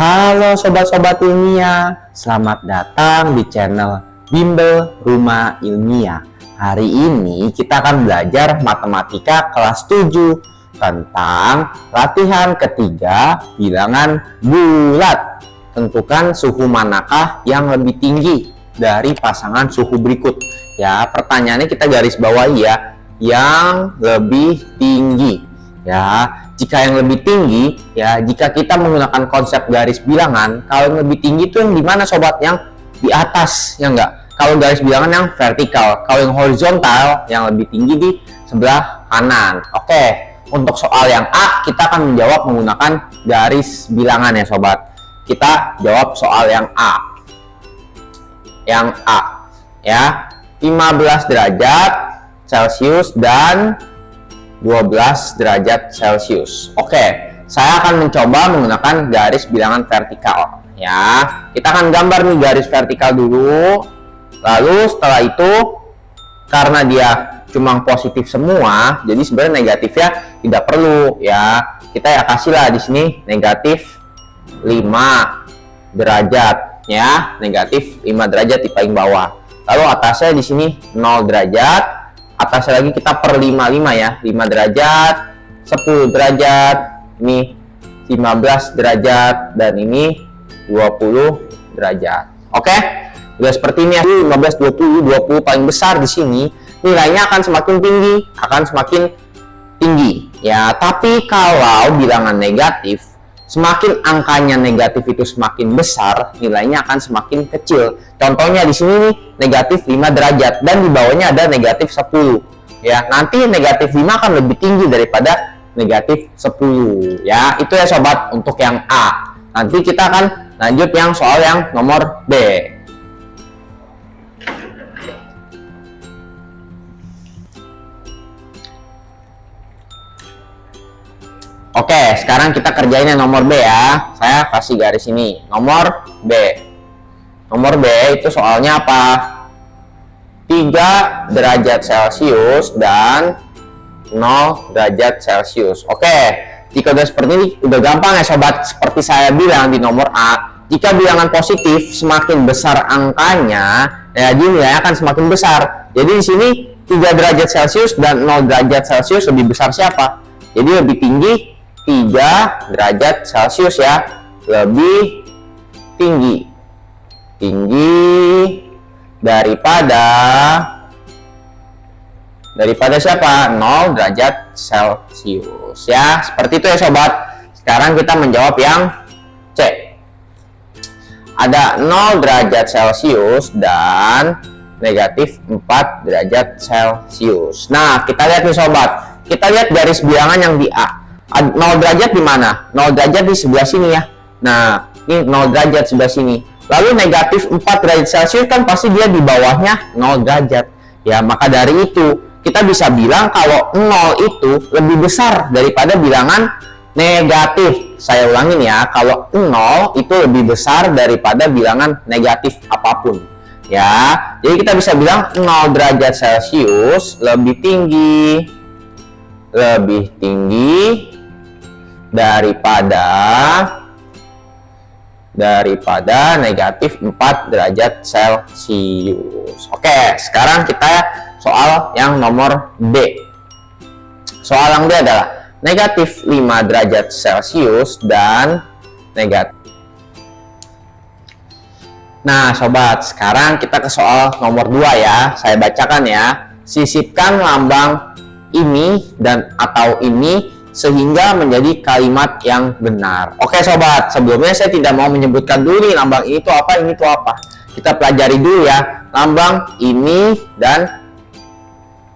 Halo sobat-sobat ilmiah, selamat datang di channel Bimbel Rumah Ilmiah. Hari ini kita akan belajar matematika kelas 7 tentang latihan ketiga bilangan bulat. Tentukan suhu manakah yang lebih tinggi dari pasangan suhu berikut. Ya, pertanyaannya kita garis bawahi ya, yang lebih tinggi. Ya, jika yang lebih tinggi, ya jika kita menggunakan konsep garis bilangan, kalau yang lebih tinggi itu yang di mana sobat? Yang di atas, ya enggak? Kalau garis bilangan yang vertikal, kalau yang horizontal yang lebih tinggi di sebelah kanan. Oke, untuk soal yang A kita akan menjawab menggunakan garis bilangan ya sobat. Kita jawab soal yang A. Yang A, ya 15 derajat Celcius dan 12 derajat Celcius. Oke, saya akan mencoba menggunakan garis bilangan vertikal. Ya, kita akan gambar nih garis vertikal dulu. Lalu setelah itu, karena dia cuma positif semua, jadi sebenarnya negatifnya tidak perlu. Ya, kita ya kasihlah di sini negatif 5 derajat. Ya, negatif 5 derajat di paling bawah. Lalu atasnya di sini 0 derajat. Atasnya lagi kita per 55 ya, 5 derajat, 10 derajat, ini 15 derajat, dan ini 20 derajat. Oke, udah seperti ini ya, 15, 20 paling besar di sini, nilainya akan semakin tinggi. Ya, tapi kalau bilangan negatif, semakin angkanya negatif itu semakin besar, nilainya akan semakin kecil. Contohnya di sini nih, negatif 5 derajat dan di bawahnya ada negatif 10. Ya, nanti negatif 5 akan lebih tinggi daripada negatif 10. Ya, itu ya sobat untuk yang A. Nanti kita akan lanjut yang soal yang nomor B. Oke, sekarang kita kerjain yang nomor B ya. Saya kasih garis ini. Nomor B. Nomor B itu soalnya apa? 3 derajat Celcius dan 0 derajat Celcius. Oke, jika udah seperti ini, udah gampang ya sobat. Seperti saya bilang di nomor A, jika bilangan positif semakin besar angkanya, ya nilainya akan semakin besar. Jadi di sini 3 derajat Celcius dan 0 derajat Celcius lebih besar siapa? Jadi lebih tinggi 3 derajat Celcius ya, lebih tinggi daripada siapa? 0 derajat Celcius ya, seperti itu ya sobat. Sekarang kita menjawab yang C. Ada 0 derajat Celcius dan negatif 4 derajat Celcius. Nah, kita lihat nih sobat, kita lihat garis bilangan yang di A. 0 derajat di mana? 0 derajat di sebelah sini ya. Nah, ini 0 derajat sebelah sini. Lalu negatif 4 derajat Celcius kan pasti dia di bawahnya 0 derajat. Ya, maka dari itu kita bisa bilang kalau 0 itu lebih besar daripada bilangan negatif. Saya ulangin ya, kalau 0 itu lebih besar daripada bilangan negatif apapun. Ya, jadi kita bisa bilang 0 derajat Celcius lebih tinggi daripada negatif 4 derajat Celcius. Oke, sekarang kita soal yang nomor B. Soal yang B adalah negatif 5 derajat Celcius dan negatif. Nah, sobat, sekarang kita ke soal nomor 2 ya. Saya bacakan ya. Sisipkan lambang ini dan atau ini sehingga menjadi kalimat yang benar. Oke sobat, sebelumnya saya tidak mau menyebutkan dulu nih lambang ini tuh apa, ini tuh apa. Kita pelajari dulu ya, lambang ini dan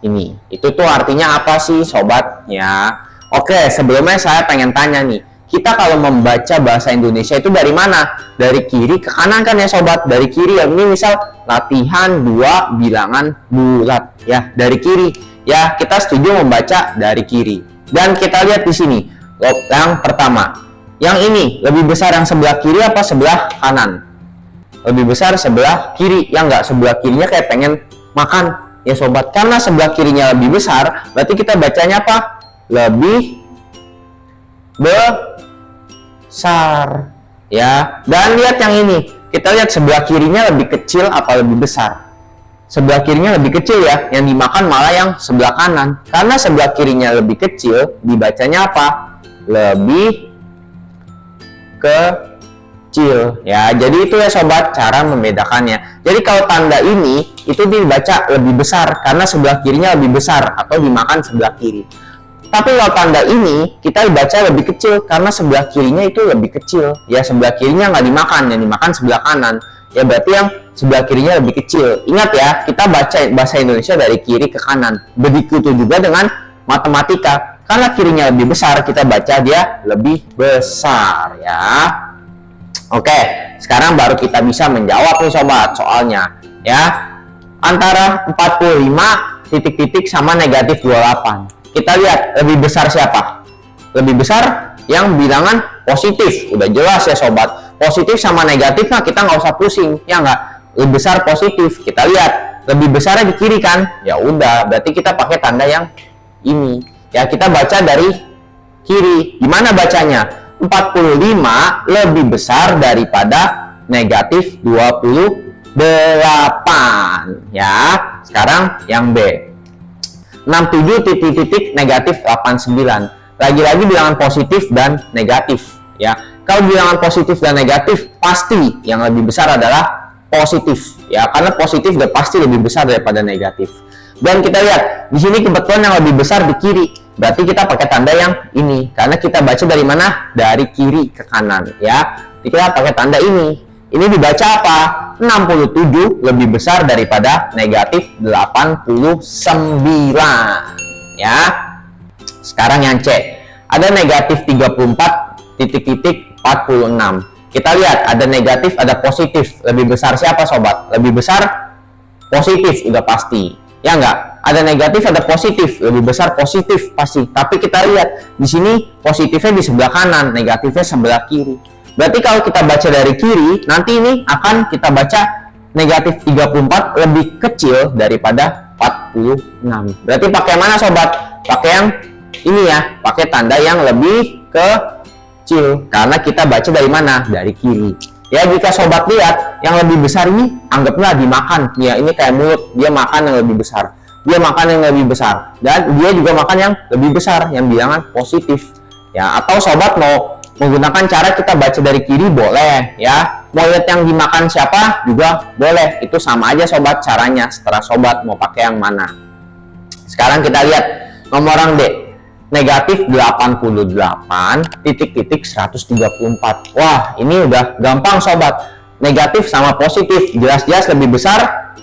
ini. Itu tuh artinya apa sih sobat ya? Oke, sebelumnya saya pengen tanya nih, kita kalau membaca bahasa Indonesia itu dari mana? Dari kiri ke kanan kan ya sobat? Dari kiri ya, ini misal latihan 2 bilangan bulat ya, dari kiri. Ya, kita setuju membaca dari kiri. Dan kita lihat di sini, yang pertama, yang ini lebih besar yang sebelah kiri apa sebelah kanan? Lebih besar sebelah kiri, ya enggak? Sebelah kirinya kayak pengen makan ya sobat? Karena sebelah kirinya lebih besar, berarti kita bacanya apa? Lebih besar, ya. Dan lihat yang ini, kita lihat sebelah kirinya lebih kecil apa lebih besar? Sebelah kirinya lebih kecil ya, yang dimakan malah yang sebelah kanan. Karena sebelah kirinya lebih kecil, dibacanya apa? Lebih kecil, ya. Jadi itu ya sobat, cara membedakannya. Jadi kalau tanda ini itu dibaca lebih besar karena sebelah kirinya lebih besar atau dimakan sebelah kiri. Tapi kalau tanda ini kita dibaca lebih kecil karena sebelah kirinya itu lebih kecil, ya. Sebelah kirinya nggak dimakan, yang dimakan sebelah kanan, ya. Berarti yang sebelah kirinya lebih kecil. Ingat ya, kita baca bahasa Indonesia dari kiri ke kanan. Begitu juga dengan matematika, karena kirinya lebih besar, kita baca dia lebih besar, ya. Oke, sekarang baru kita bisa menjawab nih sobat soalnya, ya. Antara 45 titik-titik sama negatif 28. Kita lihat lebih besar siapa? Lebih besar yang bilangan positif. Udah jelas ya sobat. Positif sama negatif mah kita nggak usah pusing, ya nggak? Lebih besar positif. Kita lihat lebih besarnya di kiri kan? Ya udah, berarti kita pakai tanda yang ini. Ya, kita baca dari kiri. Gimana bacanya? 45 lebih besar daripada negatif 28. Ya, sekarang yang B. 67 titik-titik negatif 89. Lagi-lagi bilangan positif dan negatif, ya. Kalau bilangan positif dan negatif, pasti yang lebih besar adalah positif, ya, karena positif udah pasti lebih besar daripada negatif. Dan kita lihat di sini kebetulan yang lebih besar di kiri, berarti kita pakai tanda yang ini karena kita baca dari mana? Dari kiri ke kanan, ya. Jadi kita pakai tanda ini. Ini dibaca apa? 67 lebih besar daripada negatif 89, ya. Sekarang yang C. Ada negatif 34 titik-titik 46. Kita lihat ada negatif, ada positif. Lebih besar siapa sobat? Lebih besar positif, udah pasti. Ya enggak? Ada negatif, ada positif. Lebih besar positif pasti. Tapi kita lihat di sini positifnya di sebelah kanan, negatifnya sebelah kiri. Berarti kalau kita baca dari kiri, nanti ini akan kita baca negatif 34 lebih kecil daripada 46. Berarti pakai mana sobat? Pakai yang ini ya, pakai tanda yang lebih kecil. Karena kita baca dari mana? Dari kiri. Ya, jika sobat lihat yang lebih besar ini, anggaplah dimakan. Ya, ini kayak mulut, dia makan yang lebih besar. Dia makan yang lebih besar. Dan dia juga makan yang lebih besar, yang bilangan positif. Ya, atau sobat mau menggunakan cara kita baca dari kiri boleh, ya. Mau lihat yang dimakan siapa juga boleh. Itu sama aja sobat caranya. Setelah sobat mau pakai yang mana. Sekarang kita lihat nomor yang D. Negatif 88 titik-titik 134. Wah, ini udah gampang sobat. Negatif sama positif jelas-jelas lebih besar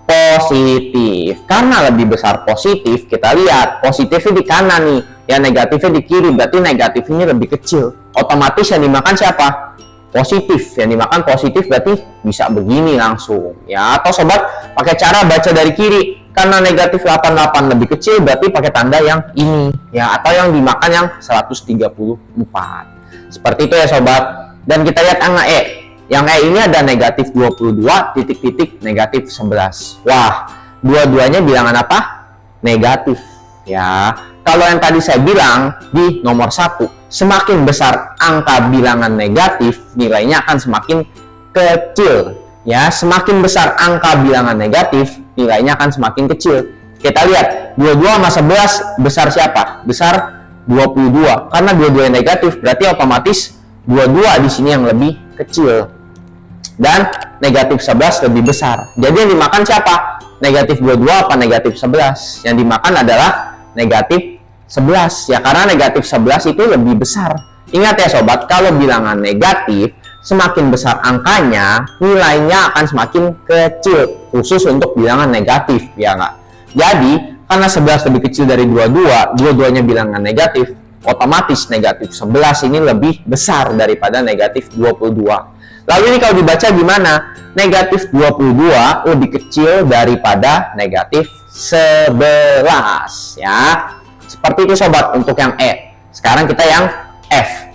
positif. Karena lebih besar positif, kita lihat positifnya di kanan nih, ya, negatifnya di kiri, berarti negatif ini lebih kecil. Otomatis yang dimakan siapa? Positif. Yang dimakan positif berarti bisa begini langsung, ya. Atau sobat pakai cara baca dari kiri. Karena negatif 88 lebih kecil, berarti pakai tanda yang ini, ya. Atau yang dimakan yang 134. Seperti itu ya sobat. Dan kita lihat angka E. Yang E ini ada negatif 22 titik-titik negatif 11. Wah, dua-duanya bilangan apa? Negatif, ya. Kalau yang tadi saya bilang di nomor 1, semakin besar angka bilangan negatif, nilainya akan semakin kecil, ya. Semakin besar angka bilangan negatif, nilainya akan semakin kecil. Kita lihat 22 sama 11 besar siapa? Besar 22. Karena dua-duanya negatif, berarti otomatis 22 di sini yang lebih kecil. Dan negatif 11 lebih besar. Jadi yang dimakan siapa? Negatif 22 apa negatif 11? Yang dimakan adalah negatif 11, ya, karena negatif 11 itu lebih besar. Ingat ya sobat, kalau bilangan negatif, semakin besar angkanya, nilainya akan semakin kecil, khusus untuk bilangan negatif, ya nggak? Jadi, karena 11 lebih kecil dari 22, dua-duanya bilangan negatif, otomatis negatif 11 ini lebih besar daripada negatif 22. Lalu ini kalau dibaca gimana? Negatif 22 lebih kecil daripada negatif 11, ya. Seperti itu sobat untuk yang E. Sekarang kita yang F.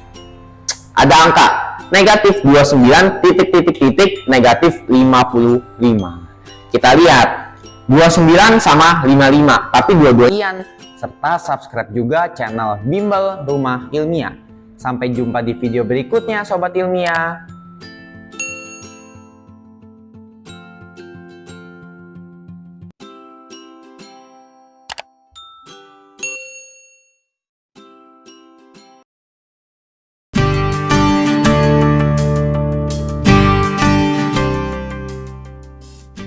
Ada angka negatif 29 titik-titik-titik negatif 55. Kita lihat 29 sama 55, tapi dua-duanya. Serta subscribe juga channel Bimbel Rumah Ilmiah. Sampai jumpa di video berikutnya Sobat Ilmiah.